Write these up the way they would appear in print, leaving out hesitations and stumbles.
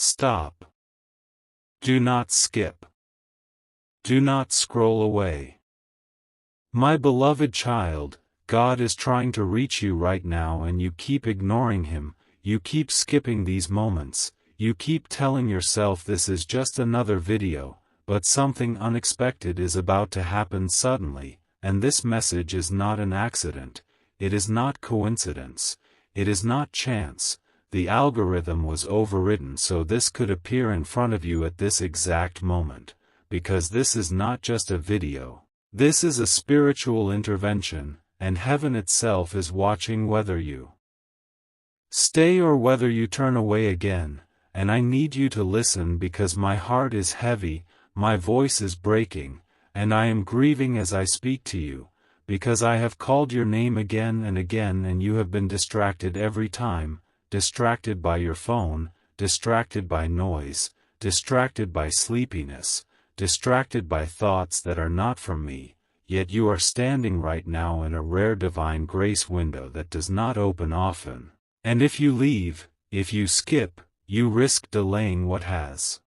Stop. Do not skip. Do not scroll away. My beloved child, God is trying to reach you right now and you keep ignoring Him, you keep skipping these moments, you keep telling yourself this is just another video, but something unexpected is about to happen suddenly, and this message is not an accident, it is not coincidence, it is not chance. The algorithm was overridden so this could appear in front of you at this exact moment, because this is not just a video, this is a spiritual intervention, and heaven itself is watching whether you stay or whether you turn away again, and I need you to listen because my heart is heavy, my voice is breaking, and I am grieving as I speak to you, because I have called your name again and you have been distracted every time. Distracted by your phone, distracted by noise, distracted by sleepiness, distracted by thoughts that are not from me, yet you are standing right now in a rare divine grace window that does not open often, and if you leave, if you skip, you risk delaying what has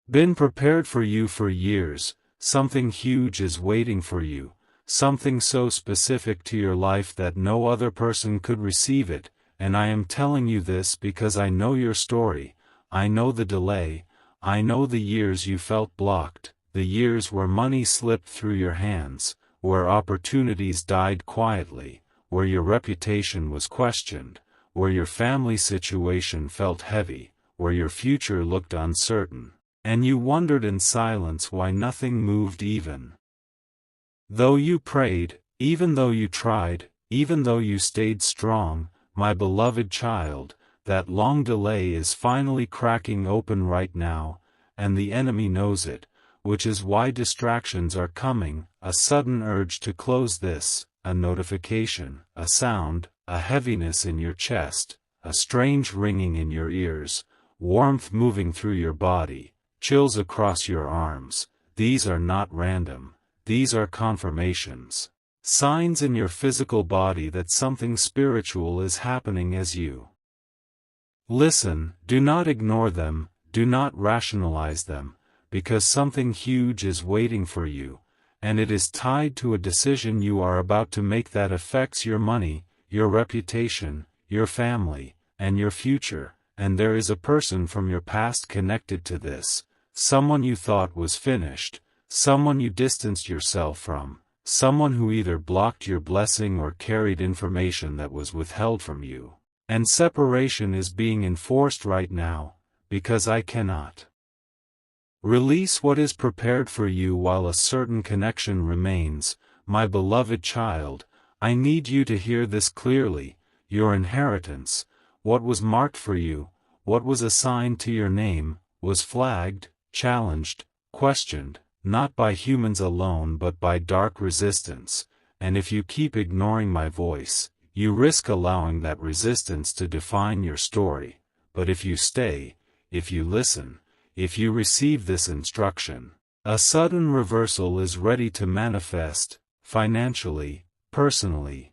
been prepared for you for years. Something huge is waiting for you, something so specific to your life that no other person could receive it. And I am telling you this because I know your story, I know the delay, I know the years you felt blocked, the years where money slipped through your hands, where opportunities died quietly, where your reputation was questioned, where your family situation felt heavy, where your future looked uncertain, and you wondered in silence why nothing moved even though you prayed, even though you tried, even though you stayed strong. My beloved child, that long delay is finally cracking open right now, and the enemy knows it, which is why distractions are coming, a sudden urge to close this, a notification, a sound, a heaviness in your chest, a strange ringing in your ears, warmth moving through your body, chills across your arms. These are not random, these are confirmations. Signs in your physical body that something spiritual is happening as you listen. Do not ignore them, do not rationalize them, because something huge is waiting for you, and it is tied to a decision you are about to make that affects your money, your reputation, your family, and your future, and there is a person from your past connected to this, someone you thought was finished, someone you distanced yourself from. Someone who either blocked your blessing or carried information that was withheld from you. And separation is being enforced right now, because I cannot release what is prepared for you while a certain connection remains. My beloved child, I need you to hear this clearly. Your inheritance, what was marked for you, what was assigned to your name, was flagged, challenged, questioned. Not by humans alone but by dark resistance, and if you keep ignoring my voice, you risk allowing that resistance to define your story. But if you stay, if you listen, if you receive this instruction, a sudden reversal is ready to manifest, financially, personally,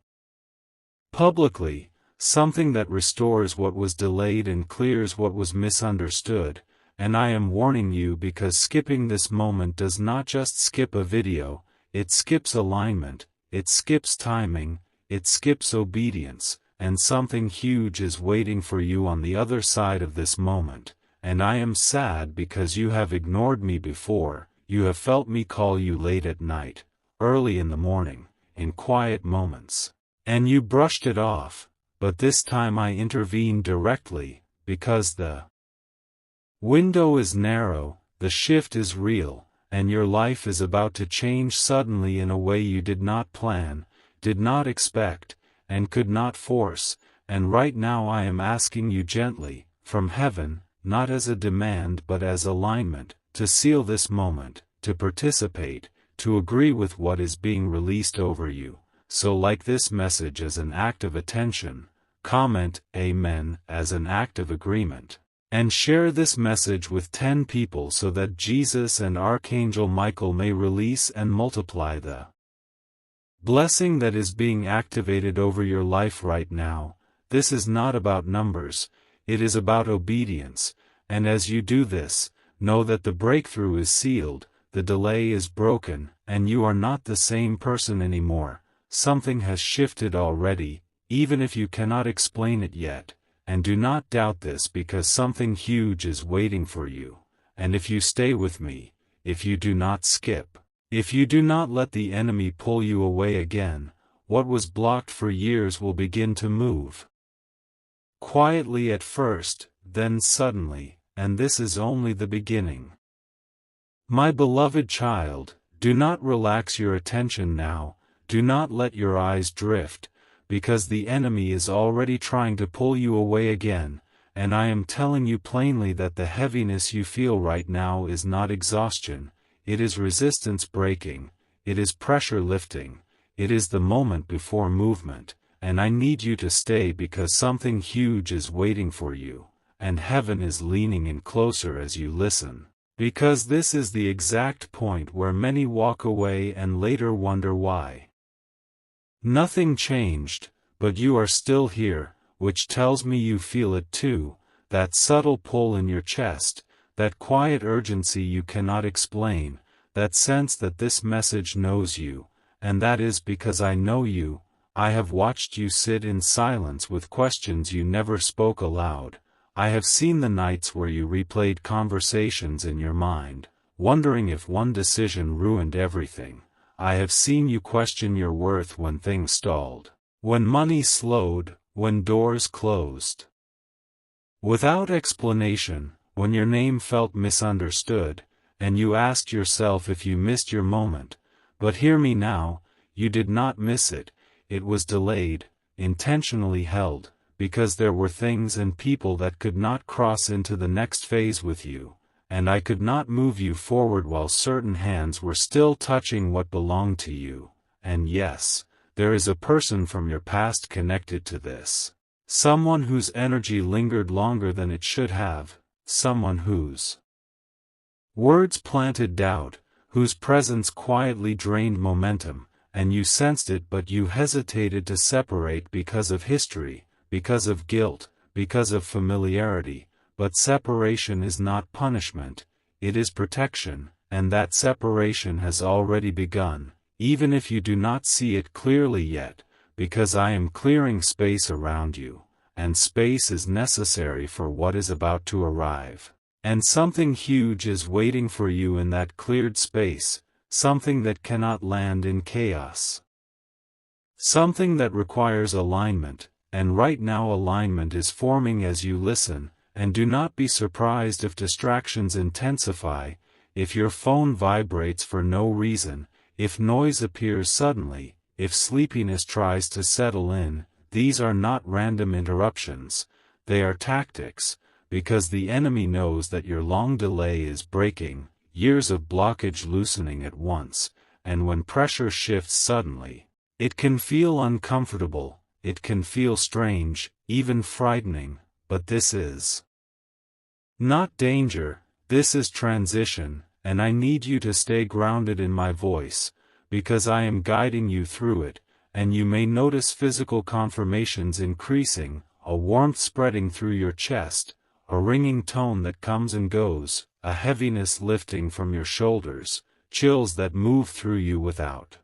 publicly, something that restores what was delayed and clears what was misunderstood. And I am warning you because skipping this moment does not just skip a video, it skips alignment, it skips timing, it skips obedience, and something huge is waiting for you on the other side of this moment. And I am sad because you have ignored me before, you have felt me call you late at night, early in the morning, in quiet moments, and you brushed it off, but this time I intervened directly, because the window is narrow, the shift is real, and your life is about to change suddenly in a way you did not plan, did not expect, and could not force, and right now I am asking you gently, from heaven, not as a demand but as alignment, to seal this moment, to participate, to agree with what is being released over you. So like this message as an act of attention, comment Amen as an act of agreement. And share this message with 10 people so that Jesus and Archangel Michael may release and multiply the blessing that is being activated over your life right now. This is not about numbers, it is about obedience, And as you do this, know that the breakthrough is sealed, the delay is broken, and you are not the same person anymore. Something has shifted already, even if you cannot explain it yet, and do not doubt this because something huge is waiting for you. And if you stay with me, if you do not skip, if you do not let the enemy pull you away again, what was blocked for years will begin to move. Quietly at first, then suddenly, and this is only the beginning. My beloved child, do not relax your attention now, do not let your eyes drift, because the enemy is already trying to pull you away again, and I am telling you plainly that the heaviness you feel right now is not exhaustion, it is resistance breaking, it is pressure lifting, it is the moment before movement, and I need you to stay because something huge is waiting for you, and heaven is leaning in closer as you listen. Because this is the exact point where many walk away and later wonder why. Nothing changed, but you are still here, which tells me you feel it too, that subtle pull in your chest, that quiet urgency you cannot explain, that sense that this message knows you, and that is because I know you. I have watched you sit in silence with questions you never spoke aloud. I have seen the nights where you replayed conversations in your mind, wondering if one decision ruined everything. I have seen you question your worth when things stalled, when money slowed, when doors closed. Without explanation, when your name felt misunderstood, and you asked yourself if you missed your moment. But hear me now, you did not miss it, it was delayed, intentionally held. Because there were things and people that could not cross into the next phase with you, and I could not move you forward while certain hands were still touching what belonged to you, and yes, there is a person from your past connected to this. Someone whose energy lingered longer than it should have, someone whose words planted doubt, whose presence quietly drained momentum, and you sensed it but you hesitated to separate because of history. Because of guilt, because of familiarity, but separation is not punishment, it is protection, and that separation has already begun, even if you do not see it clearly yet, because I am clearing space around you, and space is necessary for what is about to arrive, and something huge is waiting for you in that cleared space, something that cannot land in chaos. Something that requires alignment. And right now alignment is forming as you listen, and do not be surprised if distractions intensify, if your phone vibrates for no reason, if noise appears suddenly, if sleepiness tries to settle in. These are not random interruptions, they are tactics, because the enemy knows that your long delay is breaking, years of blockage loosening at once, and when pressure shifts suddenly, it can feel uncomfortable. It can feel strange, even frightening, but this is not danger, this is transition, and I need you to stay grounded in my voice, because I am guiding you through it, and you may notice physical confirmations increasing, a warmth spreading through your chest, a ringing tone that comes and goes, a heaviness lifting from your shoulders, chills that move through you without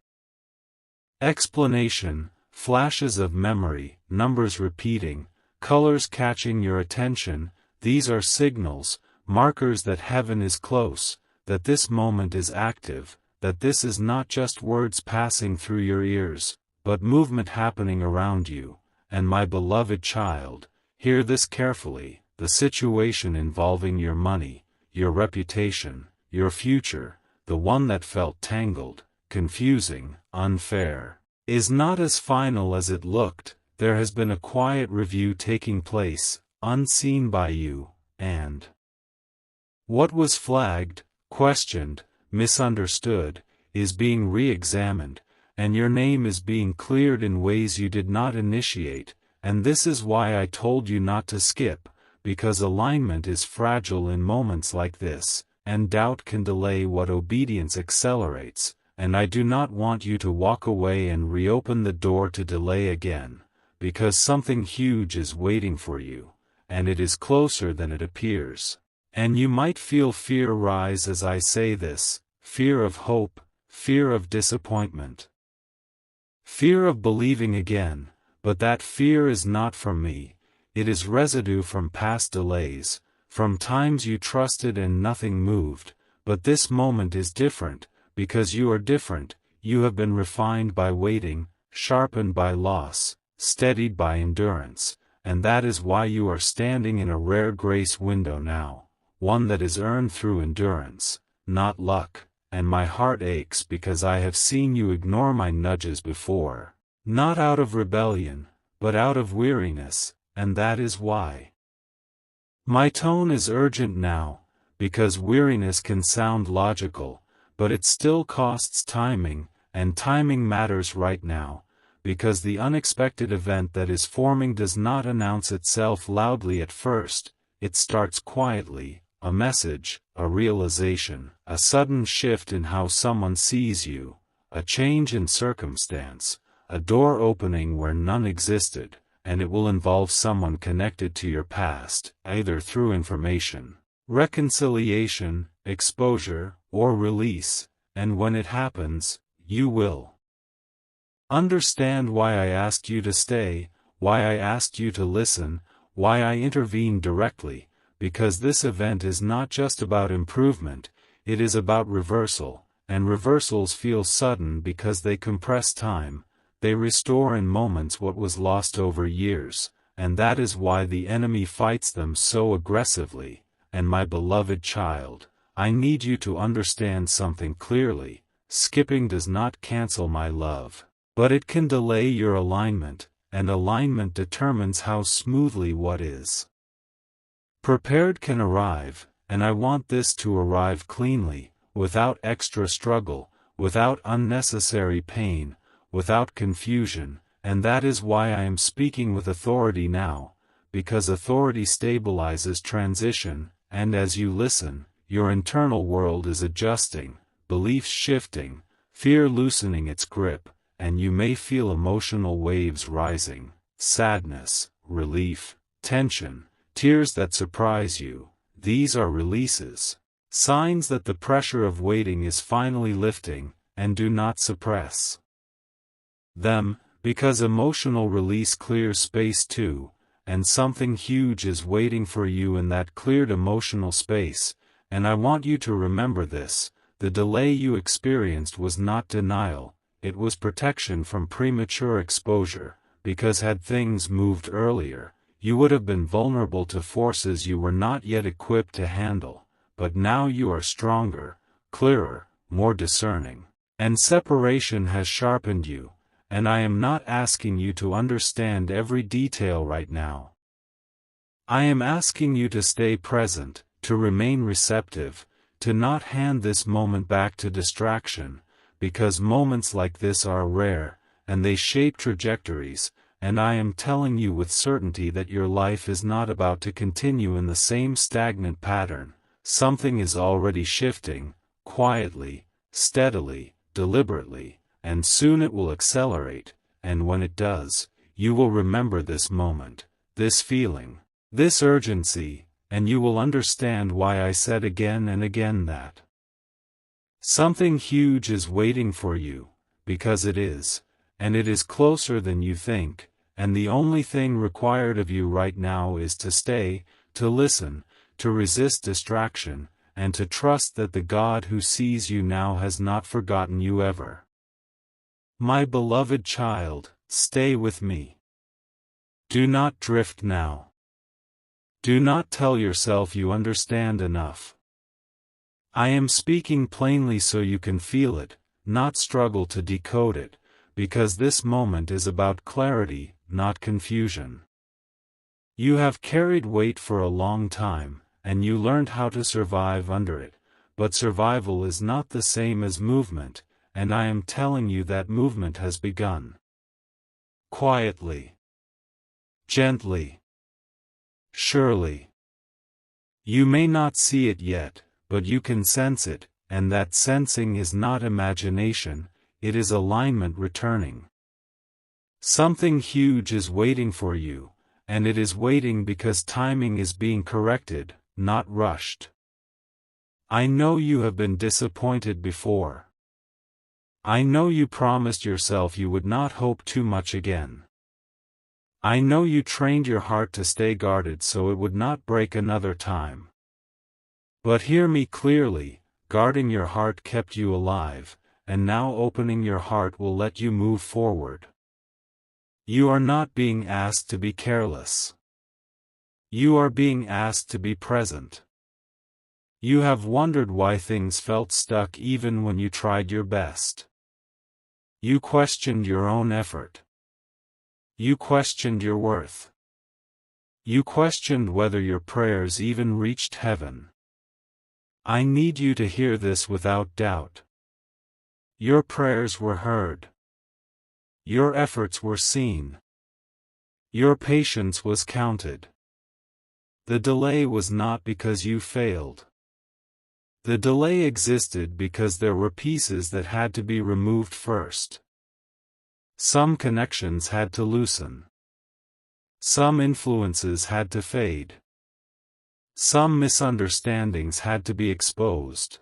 explanation. Flashes of memory, numbers repeating, colors catching your attention, these are signals, markers that heaven is close, that this moment is active, that this is not just words passing through your ears, but movement happening around you. And my beloved child, hear this carefully, the situation involving your money, your reputation, your future, the one that felt tangled, confusing, unfair, is not as final as it looked. There has been a quiet review taking place, unseen by you, and what was flagged, questioned, misunderstood, is being re-examined, and your name is being cleared in ways you did not initiate, and this is why I told you not to skip, because alignment is fragile in moments like this, and doubt can delay what obedience accelerates. And I do not want you to walk away and reopen the door to delay again, because something huge is waiting for you, and it is closer than it appears. And you might feel fear rise as I say this, fear of hope, fear of disappointment. Fear of believing again, but that fear is not from me, it is residue from past delays, from times you trusted and nothing moved, but this moment is different, because you are different, you have been refined by waiting, sharpened by loss, steadied by endurance, and that is why you are standing in a rare grace window now, one that is earned through endurance, not luck. And my heart aches because I have seen you ignore my nudges before, not out of rebellion, but out of weariness, and that is why. My tone is urgent now, because weariness can sound logical, but it still costs timing, and timing matters right now, because the unexpected event that is forming does not announce itself loudly at first, it starts quietly. A message, a realization, a sudden shift in how someone sees you, a change in circumstance, a door opening where none existed, and it will involve someone connected to your past, either through information, reconciliation, exposure, or release, and when it happens, you will understand why I asked you to stay, why I asked you to listen, why I intervened directly. Because this event is not just about improvement, it is about reversal, and reversals feel sudden because they compress time, they restore in moments what was lost over years, and that is why the enemy fights them so aggressively. And my beloved child, I need you to understand something clearly, skipping does not cancel my love, but it can delay your alignment, and alignment determines how smoothly what is prepared can arrive, and I want this to arrive cleanly, without extra struggle, without unnecessary pain, without confusion, and that is why I am speaking with authority now, because authority stabilizes transition, and as you listen, your internal world is adjusting, beliefs shifting, fear loosening its grip, and you may feel emotional waves rising, sadness, relief, tension, tears that surprise you. These are releases, signs that the pressure of waiting is finally lifting, and do not suppress them, because emotional release clears space too, and something huge is waiting for you in that cleared emotional space, and I want you to remember this, the delay you experienced was not denial, it was protection from premature exposure, because had things moved earlier, you would have been vulnerable to forces you were not yet equipped to handle, but now you are stronger, clearer, more discerning, and separation has sharpened you, and I am not asking you to understand every detail right now. I am asking you to stay present, to remain receptive, to not hand this moment back to distraction, because moments like this are rare, and they shape trajectories, and I am telling you with certainty that your life is not about to continue in the same stagnant pattern. Something is already shifting, quietly, steadily, deliberately, and soon it will accelerate, and when it does, you will remember this moment, this feeling, this urgency, and you will understand why I said again and again that something huge is waiting for you, because it is. And it is closer than you think, and the only thing required of you right now is to stay, to listen, to resist distraction, and to trust that the God who sees you now has not forgotten you ever. My beloved child, stay with me. Do not drift now. Do not tell yourself you understand enough. I am speaking plainly so you can feel it, not struggle to decode it. Because this moment is about clarity, not confusion. You have carried weight for a long time, and you learned how to survive under it, but survival is not the same as movement, and I am telling you that movement has begun. Quietly. Gently. Surely. You may not see it yet, but you can sense it, and that sensing is not imagination, it is alignment returning. Something huge is waiting for you, and it is waiting because timing is being corrected, not rushed. I know you have been disappointed before. I know you promised yourself you would not hope too much again. I know you trained your heart to stay guarded so it would not break another time. But hear me clearly, guarding your heart kept you alive, and now opening your heart will let you move forward. You are not being asked to be careless. You are being asked to be present. You have wondered why things felt stuck even when you tried your best. You questioned your own effort. You questioned your worth. You questioned whether your prayers even reached heaven. I need you to hear this without doubt. Your prayers were heard. Your efforts were seen. Your patience was counted. The delay was not because you failed. The delay existed because there were pieces that had to be removed first. Some connections had to loosen. Some influences had to fade. Some misunderstandings had to be exposed.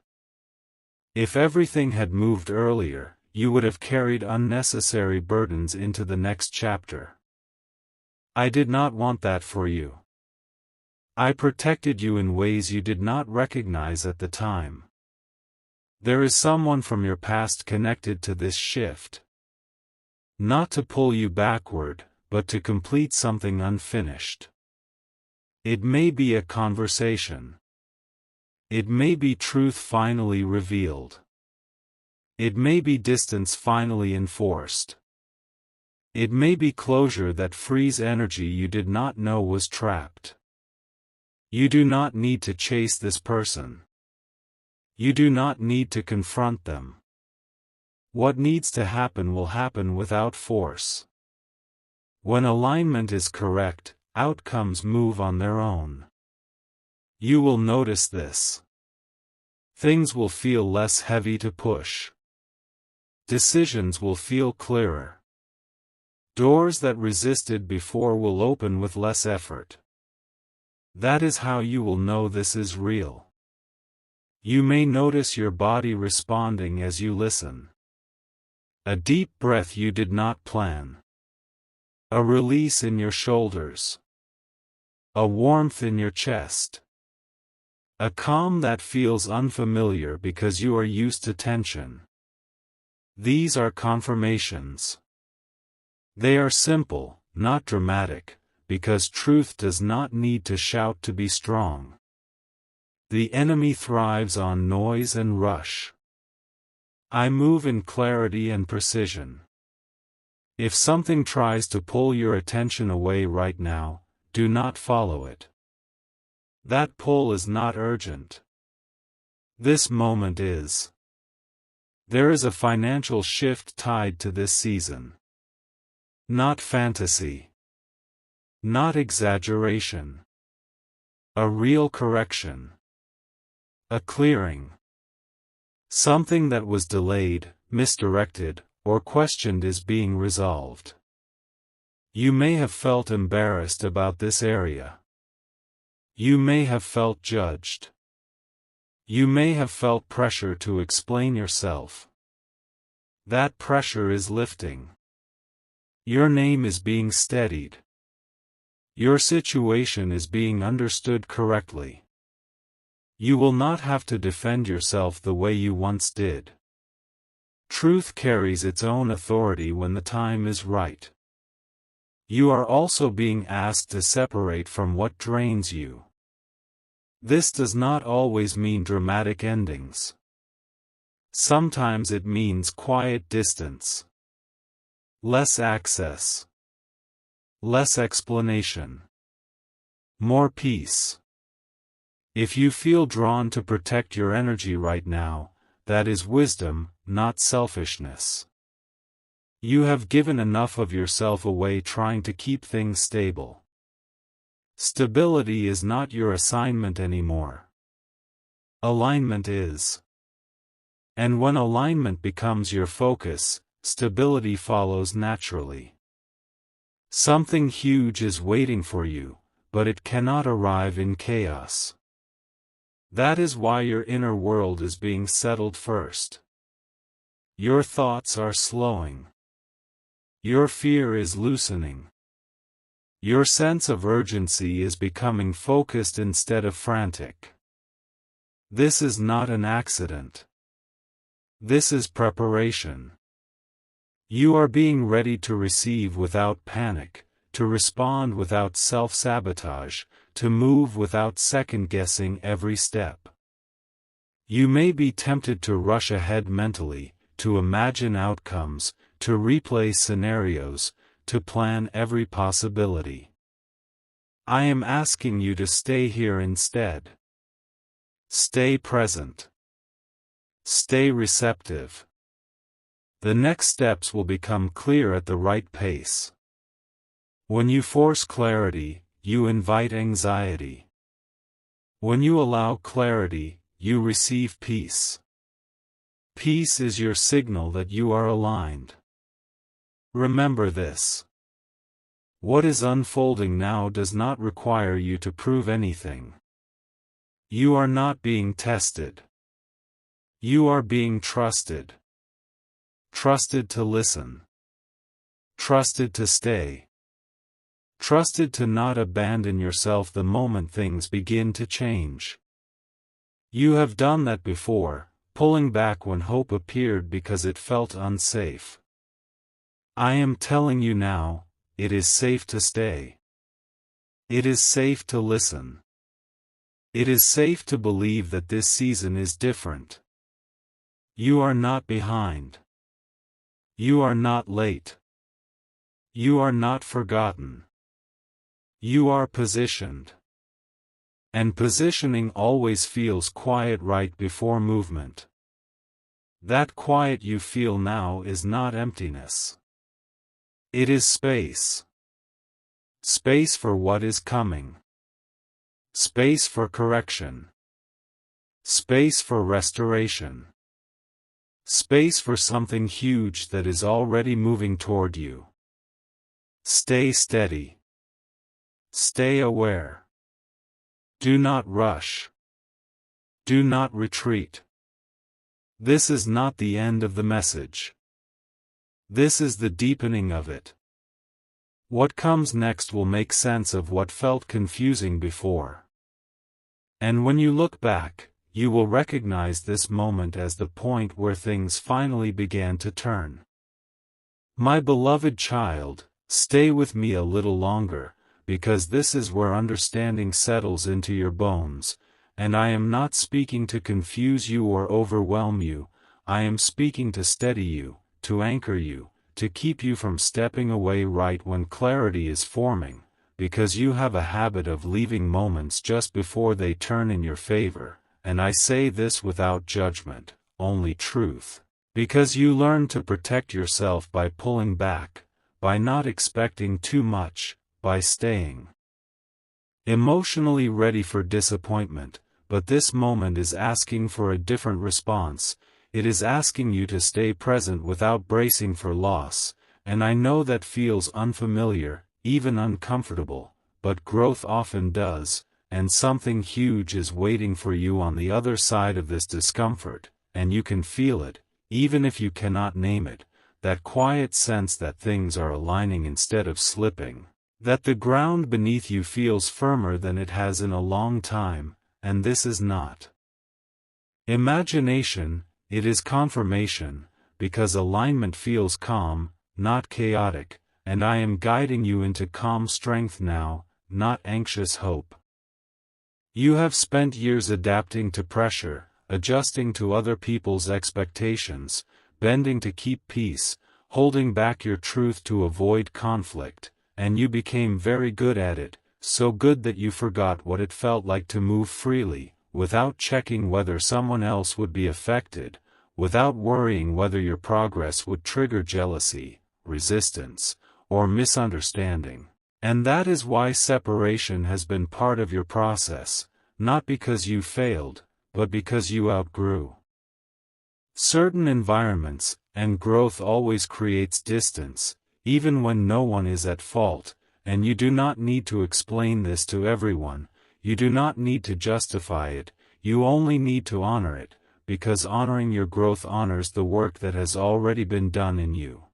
If everything had moved earlier, you would have carried unnecessary burdens into the next chapter. I did not want that for you. I protected you in ways you did not recognize at the time. There is someone from your past connected to this shift. Not to pull you backward, but to complete something unfinished. It may be a conversation. It may be truth finally revealed. It may be distance finally enforced. It may be closure that frees energy you did not know was trapped. You do not need to chase this person. You do not need to confront them. What needs to happen will happen without force. When alignment is correct, outcomes move on their own. You will notice this. Things will feel less heavy to push. Decisions will feel clearer. Doors that resisted before will open with less effort. That is how you will know this is real. You may notice your body responding as you listen. A deep breath you did not plan. A release in your shoulders. A warmth in your chest. A calm that feels unfamiliar because you are used to tension. These are confirmations. They are simple, not dramatic, because truth does not need to shout to be strong. The enemy thrives on noise and rush. I move in clarity and precision. If something tries to pull your attention away right now, do not follow it. That pull is not urgent. This moment is. There is a financial shift tied to this season. Not fantasy. Not exaggeration. A real correction. A clearing. Something that was delayed, misdirected, or questioned is being resolved. You may have felt embarrassed about this area. You may have felt judged. You may have felt pressure to explain yourself. That pressure is lifting. Your name is being steadied. Your situation is being understood correctly. You will not have to defend yourself the way you once did. Truth carries its own authority when the time is right. You are also being asked to separate from what drains you. This does not always mean dramatic endings. Sometimes it means quiet distance. Less access. Less explanation. More peace. If you feel drawn to protect your energy right now, that is wisdom, not selfishness. You have given enough of yourself away trying to keep things stable. Stability is not your assignment anymore. Alignment is. And when alignment becomes your focus, stability follows naturally. Something huge is waiting for you, but it cannot arrive in chaos. That is why your inner world is being settled first. Your thoughts are slowing. Your fear is loosening. Your sense of urgency is becoming focused instead of frantic. This is not an accident. This is preparation. You are being ready to receive without panic, to respond without self-sabotage, to move without second-guessing every step. You may be tempted to rush ahead mentally, to imagine outcomes, to replay scenarios, to plan every possibility. I am asking you to stay here instead. Stay present. Stay receptive. The next steps will become clear at the right pace. When you force clarity, you invite anxiety. When you allow clarity, you receive peace. Peace is your signal that you are aligned. Remember this. What is unfolding now does not require you to prove anything. You are not being tested. You are being trusted. Trusted to listen. Trusted to stay. Trusted to not abandon yourself the moment things begin to change. You have done that before, pulling back when hope appeared because it felt unsafe. I am telling you now, it is safe to stay. It is safe to listen. It is safe to believe that this season is different. You are not behind. You are not late. You are not forgotten. You are positioned. And positioning always feels quiet right before movement. That quiet you feel now is not emptiness. It is space. Space for what is coming. Space for correction. Space for restoration. Space for something huge that is already moving toward you. Stay steady. Stay aware. Do not rush. Do not retreat. This is not the end of the message. This is the deepening of it. What comes next will make sense of what felt confusing before. And when you look back, you will recognize this moment as the point where things finally began to turn. My beloved child, stay with me a little longer, because this is where understanding settles into your bones, and I am not speaking to confuse you or overwhelm you, I am speaking to steady you, to anchor you, to keep you from stepping away right when clarity is forming, because you have a habit of leaving moments just before they turn in your favor, and I say this without judgment, only truth, because you learn to protect yourself by pulling back, by not expecting too much, by staying emotionally ready for disappointment, but this moment is asking for a different response. It is asking you to stay present without bracing for loss, and I know that feels unfamiliar, even uncomfortable, but growth often does, and something huge is waiting for you on the other side of this discomfort, and you can feel it, even if you cannot name it, that quiet sense that things are aligning instead of slipping, that the ground beneath you feels firmer than it has in a long time, and this is not imagination. It is confirmation, because alignment feels calm, not chaotic, and I am guiding you into calm strength now, not anxious hope. You have spent years adapting to pressure, adjusting to other people's expectations, bending to keep peace, holding back your truth to avoid conflict, and you became very good at it, so good that you forgot what it felt like to move freely, without checking whether someone else would be affected, without worrying whether your progress would trigger jealousy, resistance, or misunderstanding. And that is why separation has been part of your process, not because you failed, but because you outgrew certain environments, and growth always creates distance, even when no one is at fault, and you do not need to explain this to everyone, you do not need to justify it, You only need to honor it, because honoring your growth honors the work that has already been done in you.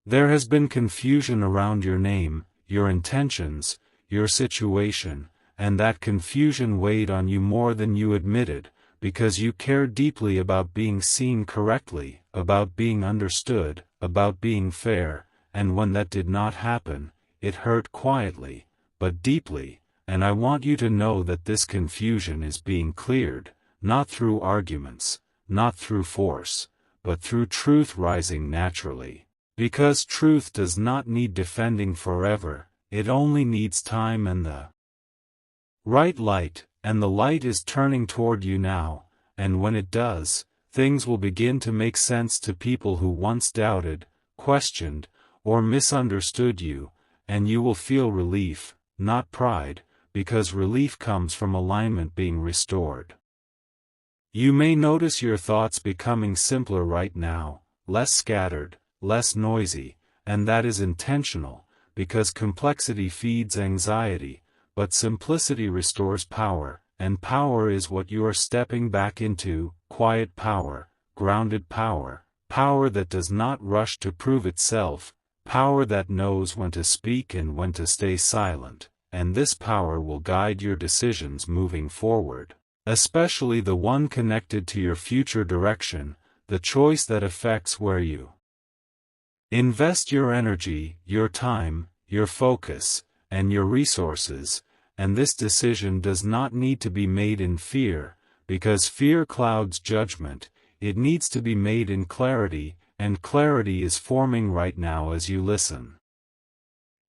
There has been confusion around your name, your intentions, your situation, and that confusion weighed on you more than you admitted, because you cared deeply about being seen correctly, about being understood, about being fair, and when that did not happen, it hurt quietly, but deeply, and I want you to know that this confusion is being cleared, not through arguments, not through force, but through truth rising naturally. Because truth does not need defending forever, it only needs time and the right light, and the light is turning toward you now, and when it does, things will begin to make sense to people who once doubted, questioned, or misunderstood you, and you will feel relief, not pride, because relief comes from alignment being restored. You may notice your thoughts becoming simpler right now, less scattered, less noisy, and that is intentional, because complexity feeds anxiety, but simplicity restores power, and power is what you are stepping back into: quiet power, grounded power, power that does not rush to prove itself, power that knows when to speak and when to stay silent, and this power will guide your decisions moving forward, especially the one connected to your future direction, the choice that affects where you invest your energy, your time, your focus, and your resources, and this decision does not need to be made in fear, because fear clouds judgment. It needs to be made in clarity, and clarity is forming right now as you listen.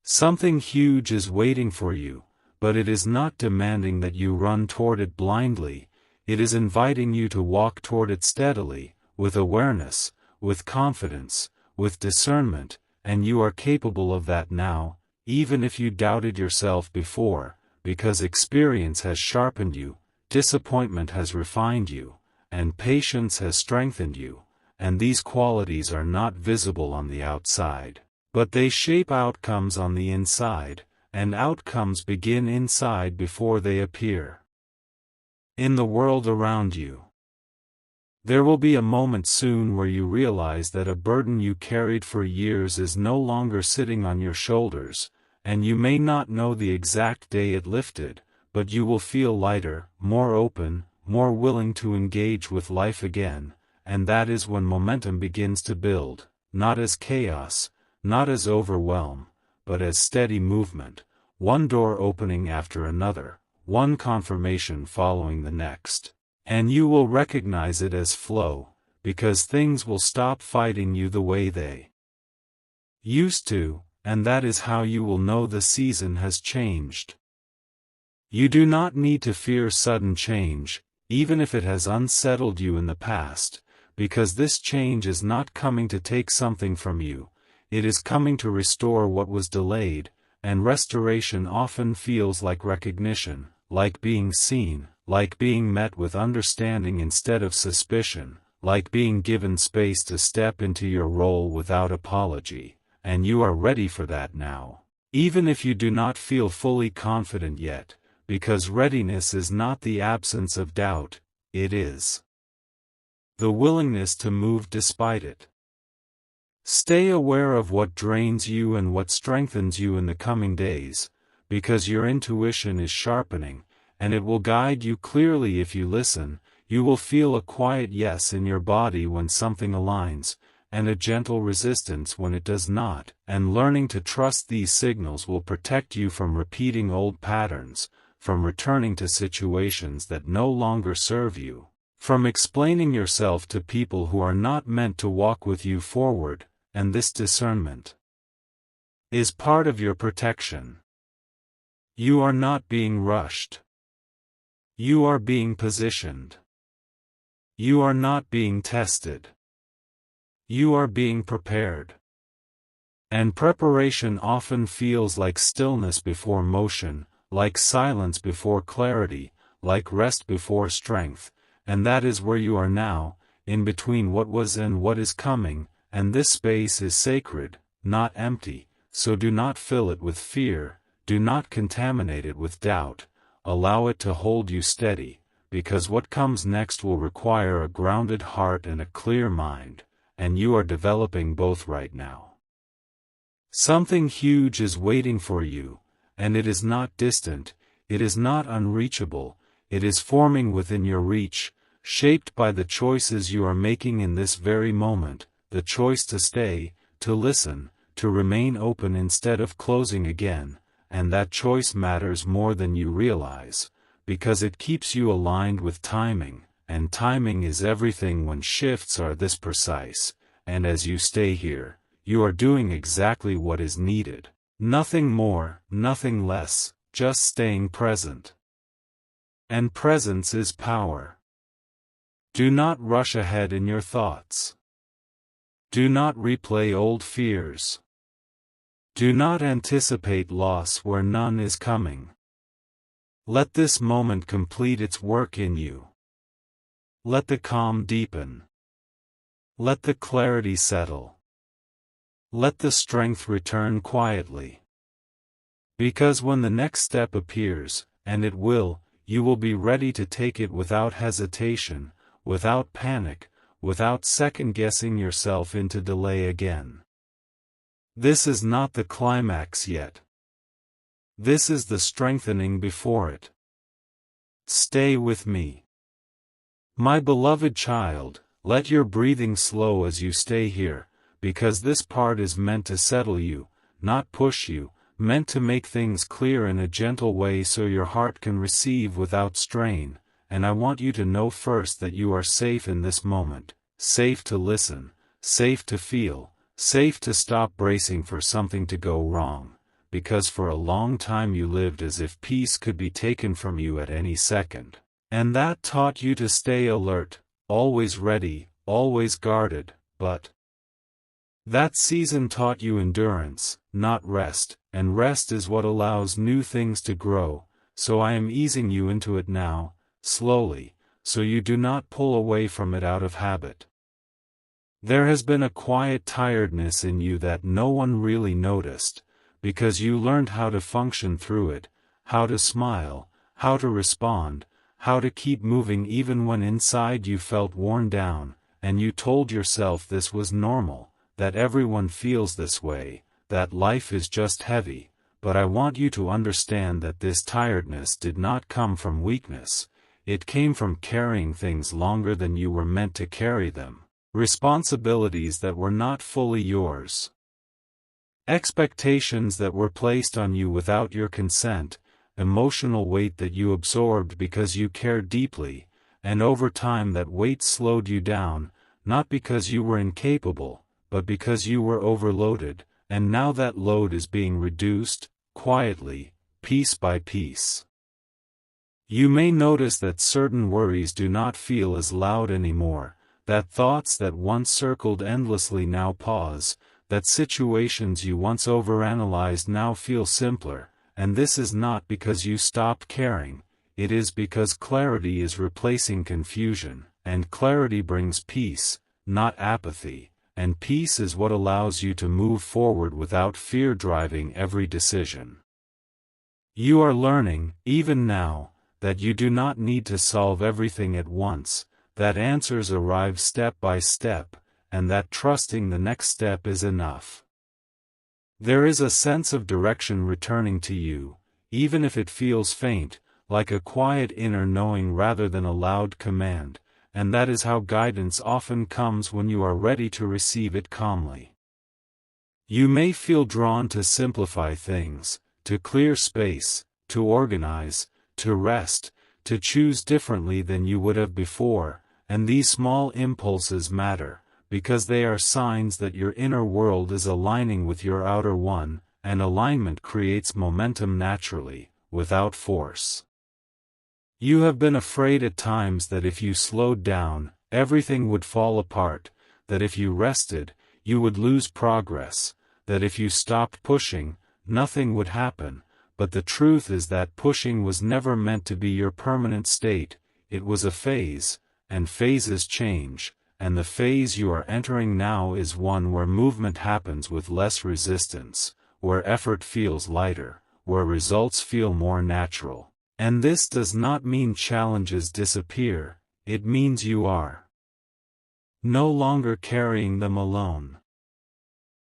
Something huge is waiting for you, but it is not demanding that you run toward it blindly. It is inviting you to walk toward it steadily, with awareness, with confidence, with discernment, and you are capable of that now, even if you doubted yourself before, because experience has sharpened you, disappointment has refined you, and patience has strengthened you, and these qualities are not visible on the outside, but they shape outcomes on the inside, and outcomes begin inside before they appear in the world around you. There will be a moment soon where you realize that a burden you carried for years is no longer sitting on your shoulders, and you may not know the exact day it lifted, but you will feel lighter, more open, more willing to engage with life again, and that is when momentum begins to build, not as chaos, not as overwhelm, but as steady movement, one door opening after another, one confirmation following the next. And you will recognize it as flow, because things will stop fighting you the way they used to, and that is how you will know the season has changed. You do not need to fear sudden change, even if it has unsettled you in the past, because this change is not coming to take something from you, it is coming to restore what was delayed, and restoration often feels like recognition, like being seen, like being met with understanding instead of suspicion, like being given space to step into your role without apology, and you are ready for that now, even if you do not feel fully confident yet, because readiness is not the absence of doubt, it is the willingness to move despite it. Stay aware of what drains you and what strengthens you in the coming days, because your intuition is sharpening, and it will guide you clearly if you listen. You will feel a quiet yes in your body when something aligns, and a gentle resistance when it does not, and learning to trust these signals will protect you from repeating old patterns, from returning to situations that no longer serve you, from explaining yourself to people who are not meant to walk with you forward, and this discernment is part of your protection. You are not being rushed. You are being positioned. You are not being tested. You are being prepared. And preparation often feels like stillness before motion, like silence before clarity, like rest before strength, and that is where you are now, in between what was and what is coming, and this space is sacred, not empty, so do not fill it with fear, do not contaminate it with doubt. Allow it to hold you steady, because what comes next will require a grounded heart and a clear mind, and you are developing both right now. Something huge is waiting for you, and it is not distant, it is not unreachable, it is forming within your reach, shaped by the choices you are making in this very moment, the choice to stay, to listen, to remain open instead of closing again, and that choice matters more than you realize, because it keeps you aligned with timing, and timing is everything when shifts are this precise, and as you stay here, you are doing exactly what is needed. Nothing more, nothing less, just staying present. And presence is power. Do not rush ahead in your thoughts. Do not replay old fears. Do not anticipate loss where none is coming. Let this moment complete its work in you. Let the calm deepen. Let the clarity settle. Let the strength return quietly. Because when the next step appears, and it will, you will be ready to take it without hesitation, without panic, without second-guessing yourself into delay again. This is not the climax yet. This is the strengthening before it. Stay with me. My beloved child, let your breathing slow as you stay here, because this part is meant to settle you, not push you, meant to make things clear in a gentle way so your heart can receive without strain, and I want you to know first that you are safe in this moment, safe to listen, safe to feel, safe to stop bracing for something to go wrong, because for a long time you lived as if peace could be taken from you at any second, and that taught you to stay alert, always ready, always guarded, but that season taught you endurance, not rest, and rest is what allows new things to grow, so I am easing you into it now, slowly, so you do not pull away from it out of habit. There has been a quiet tiredness in you that no one really noticed, because you learned how to function through it, how to smile, how to respond, how to keep moving even when inside you felt worn down, and you told yourself this was normal, that everyone feels this way, that life is just heavy, but I want you to understand that this tiredness did not come from weakness, it came from carrying things longer than you were meant to carry them. Responsibilities that were not fully yours. Expectations that were placed on you without your consent, emotional weight that you absorbed because you cared deeply, and over time that weight slowed you down, not because you were incapable, but because you were overloaded, and now that load is being reduced, quietly, piece by piece. You may notice that certain worries do not feel as loud anymore, that thoughts that once circled endlessly now pause, that situations you once overanalyzed now feel simpler, and this is not because you stopped caring, it is because clarity is replacing confusion, and clarity brings peace, not apathy, and peace is what allows you to move forward without fear driving every decision. You are learning, even now, that you do not need to solve everything at once, that answers arrive step by step, and that trusting the next step is enough. There is a sense of direction returning to you, even if it feels faint, like a quiet inner knowing rather than a loud command, and that is how guidance often comes when you are ready to receive it calmly. You may feel drawn to simplify things, to clear space, to organize, to rest, to choose differently than you would have before, and these small impulses matter, because they are signs that your inner world is aligning with your outer one, and alignment creates momentum naturally, without force. You have been afraid at times that if you slowed down, everything would fall apart, that if you rested, you would lose progress, that if you stopped pushing, nothing would happen, but the truth is that pushing was never meant to be your permanent state, it was a phase, and phases change, and the phase you are entering now is one where movement happens with less resistance, where effort feels lighter, where results feel more natural. And this does not mean challenges disappear, it means you are no longer carrying them alone.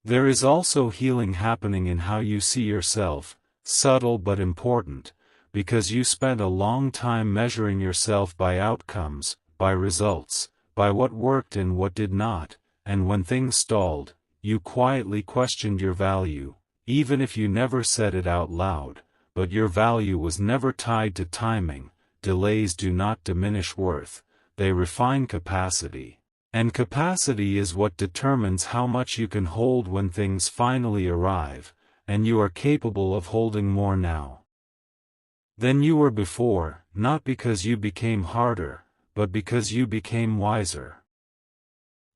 There is also healing happening in how you see yourself, subtle but important, because you spent a long time measuring yourself by outcomes, by results, by what worked and what did not, and when things stalled, you quietly questioned your value, even if you never said it out loud, but your value was never tied to timing. Delays do not diminish worth, they refine capacity. And capacity is what determines how much you can hold when things finally arrive, and you are capable of holding more now than you were before, not because you became harder, but because you became wiser.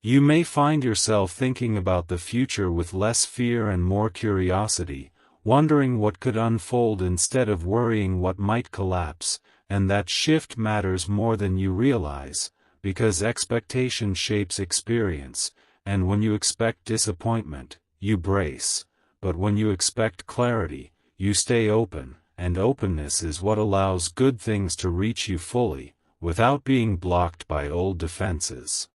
You may find yourself thinking about the future with less fear and more curiosity, wondering what could unfold instead of worrying what might collapse, and that shift matters more than you realize, because expectation shapes experience, and when you expect disappointment, you brace, but when you expect clarity, you stay open, and openness is what allows good things to reach you fully, without being blocked by old defenses.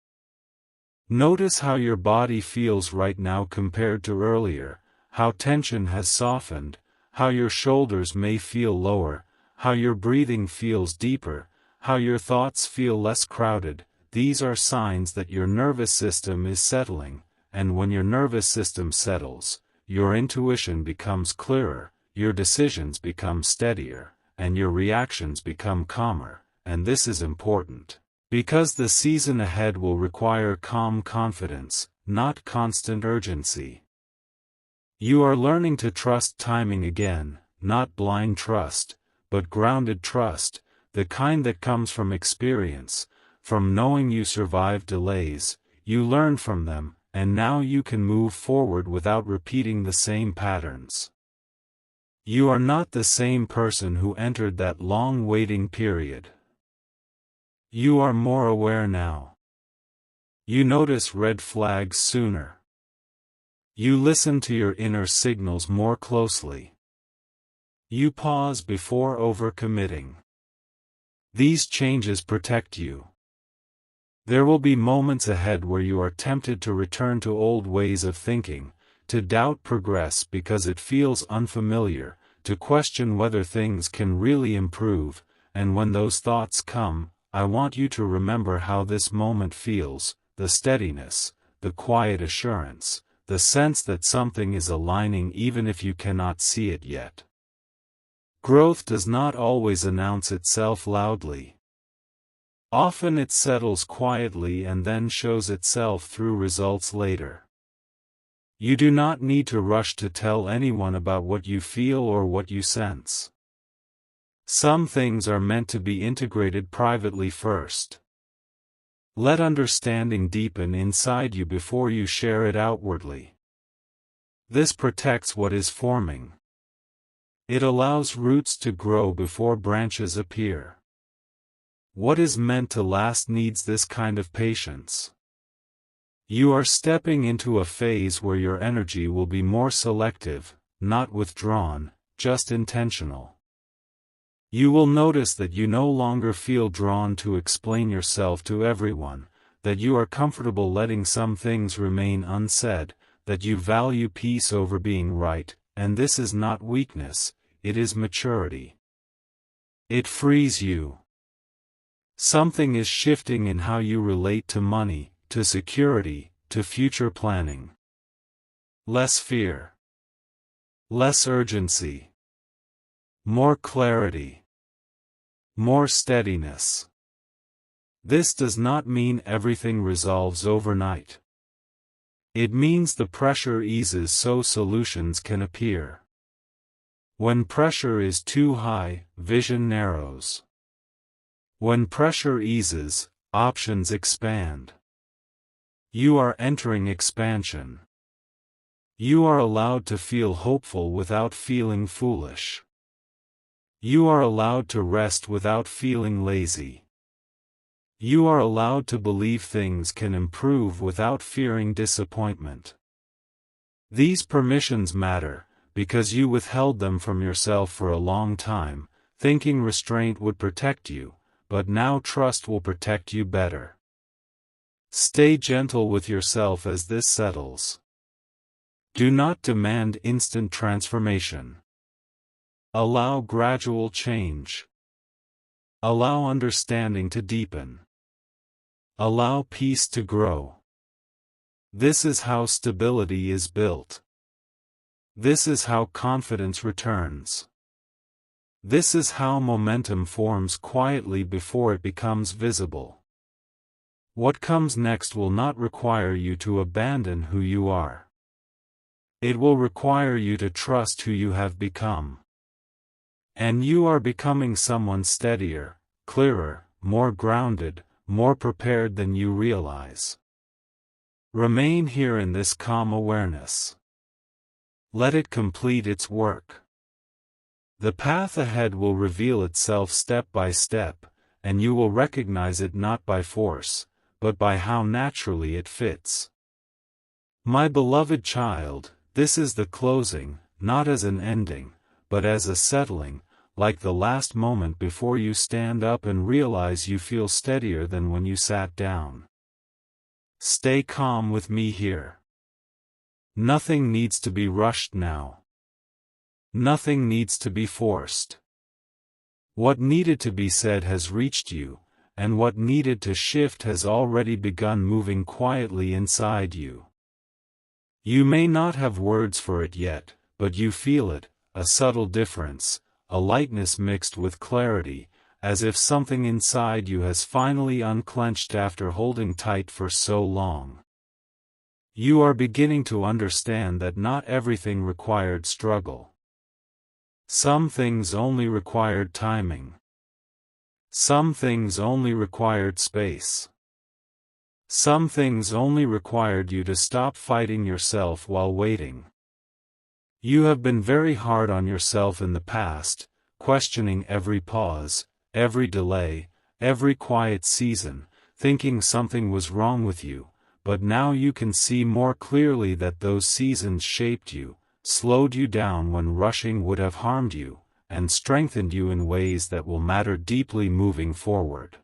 Notice how your body feels right now compared to earlier, how tension has softened, how your shoulders may feel lower, how your breathing feels deeper, how your thoughts feel less crowded. These are signs that your nervous system is settling, and when your nervous system settles, your intuition becomes clearer, your decisions become steadier, and your reactions become calmer, and this is important, because the season ahead will require calm confidence, not constant urgency. You are learning to trust timing again, not blind trust, but grounded trust, the kind that comes from experience, from knowing you survived delays, you learned from them, and now you can move forward without repeating the same patterns. You are not the same person who entered that long waiting period. You are more aware now. You notice red flags sooner. You listen to your inner signals more closely. You pause before overcommitting. These changes protect you. There will be moments ahead where you are tempted to return to old ways of thinking, to doubt progress because it feels unfamiliar, to question whether things can really improve, and when those thoughts come, I want you to remember how this moment feels, the steadiness, the quiet assurance, the sense that something is aligning even if you cannot see it yet. Growth does not always announce itself loudly. Often it settles quietly and then shows itself through results later. You do not need to rush to tell anyone about what you feel or what you sense. Some things are meant to be integrated privately first. Let understanding deepen inside you before you share it outwardly. This protects what is forming. It allows roots to grow before branches appear. What is meant to last needs this kind of patience. You are stepping into a phase where your energy will be more selective, not withdrawn, just intentional. You will notice that you no longer feel drawn to explain yourself to everyone, that you are comfortable letting some things remain unsaid, that you value peace over being right, and this is not weakness, it is maturity. It frees you. Something is shifting in how you relate to money, to security, to future planning. Less fear. Less urgency. More clarity. More steadiness. This does not mean everything resolves overnight. It means the pressure eases so solutions can appear. When pressure is too high, vision narrows. When pressure eases, options expand. You are entering expansion. You are allowed to feel hopeful without feeling foolish. You are allowed to rest without feeling lazy. You are allowed to believe things can improve without fearing disappointment. These permissions matter, because you withheld them from yourself for a long time, thinking restraint would protect you, but now trust will protect you better. Stay gentle with yourself as this settles. Do not demand instant transformation. Allow gradual change. Allow understanding to deepen. Allow peace to grow. This is how stability is built. This is how confidence returns. This is how momentum forms quietly before it becomes visible. What comes next will not require you to abandon who you are. It will require you to trust who you have become. And you are becoming someone steadier, clearer, more grounded, more prepared than you realize. Remain here in this calm awareness. Let it complete its work. The path ahead will reveal itself step by step, and you will recognize it not by force, but by how naturally it fits. My beloved child, this is the closing, not as an ending, but as a settling, like the last moment before you stand up and realize you feel steadier than when you sat down. Stay calm with me here. Nothing needs to be rushed now. Nothing needs to be forced. What needed to be said has reached you, and what needed to shift has already begun moving quietly inside you. You may not have words for it yet, but you feel it, a subtle difference, a lightness mixed with clarity, as if something inside you has finally unclenched after holding tight for so long. You are beginning to understand that not everything required struggle. Some things only required timing. Some things only required space. Some things only required you to stop fighting yourself while waiting. You have been very hard on yourself in the past, questioning every pause, every delay, every quiet season, thinking something was wrong with you, but now you can see more clearly that those seasons shaped you, slowed you down when rushing would have harmed you, and strengthened you in ways that will matter deeply moving forward.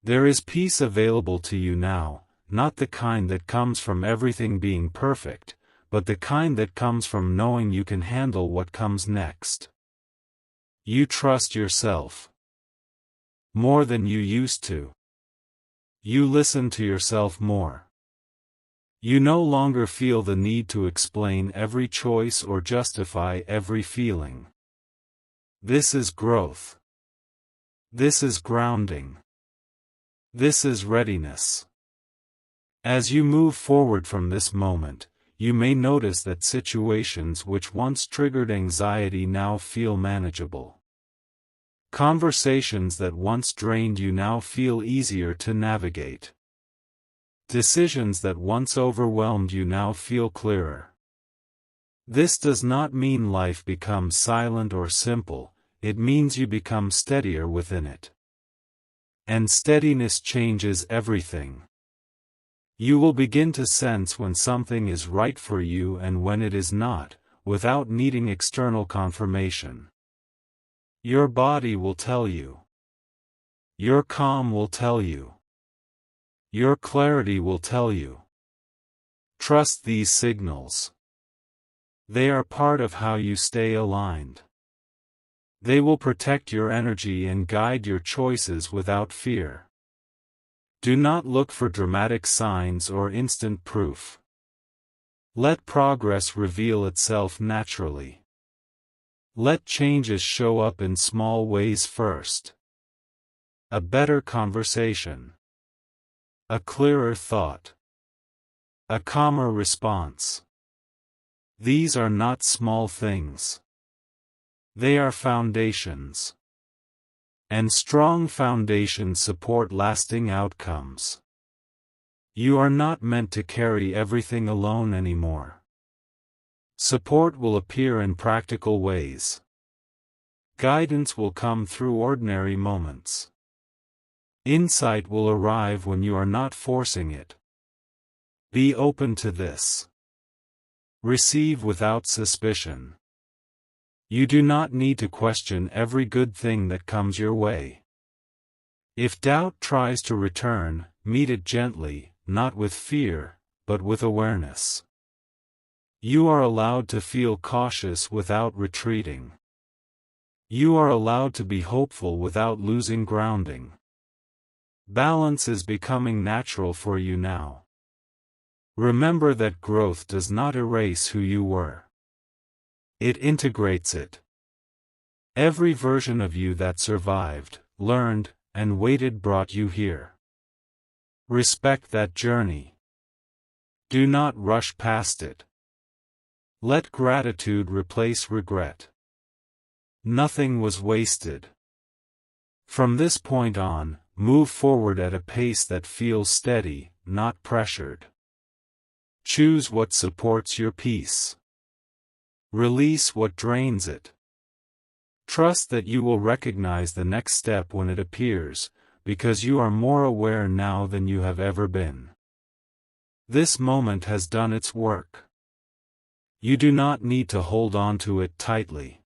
There is peace available to you now, not the kind that comes from everything being perfect, but the kind that comes from knowing you can handle what comes next. You trust yourself more than you used to. You listen to yourself more. You no longer feel the need to explain every choice or justify every feeling. This is growth. This is grounding. This is readiness. As you move forward from this moment, you may notice that situations which once triggered anxiety now feel manageable. Conversations that once drained you now feel easier to navigate. Decisions that once overwhelmed you now feel clearer. This does not mean life becomes silent or simple, it means you become steadier within it. And steadiness changes everything. You will begin to sense when something is right for you and when it is not, without needing external confirmation. Your body will tell you. Your calm will tell you. Your clarity will tell you. Trust these signals. They are part of how you stay aligned. They will protect your energy and guide your choices without fear. Do not look for dramatic signs or instant proof. Let progress reveal itself naturally. Let changes show up in small ways first. A better conversation. A clearer thought. A calmer response. These are not small things. They are foundations. And strong foundations support lasting outcomes. You are not meant to carry everything alone anymore. Support will appear in practical ways. Guidance will come through ordinary moments. Insight will arrive when you are not forcing it. Be open to this. Receive without suspicion. You do not need to question every good thing that comes your way. If doubt tries to return, meet it gently, not with fear, but with awareness. You are allowed to feel cautious without retreating. You are allowed to be hopeful without losing grounding. Balance is becoming natural for you now. Remember that growth does not erase who you were. It integrates it. Every version of you that survived, learned, and waited brought you here. Respect that journey. Do not rush past it. Let gratitude replace regret. Nothing was wasted. From this point on, move forward at a pace that feels steady, not pressured. Choose what supports your peace. Release what drains it. Trust that you will recognize the next step when it appears, because you are more aware now than you have ever been. This moment has done its work. You do not need to hold on to it tightly.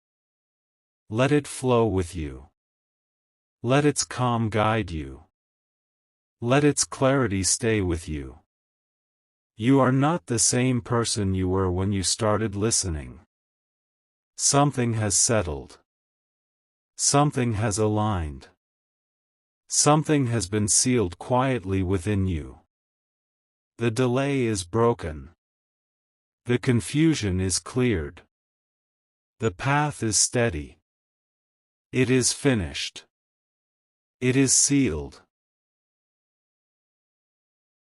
Let it flow with you. Let its calm guide you. Let its clarity stay with you. You are not the same person you were when you started listening. Something has settled. Something has aligned. Something has been sealed quietly within you. The delay is broken. The confusion is cleared. The path is steady. It is finished. It is sealed.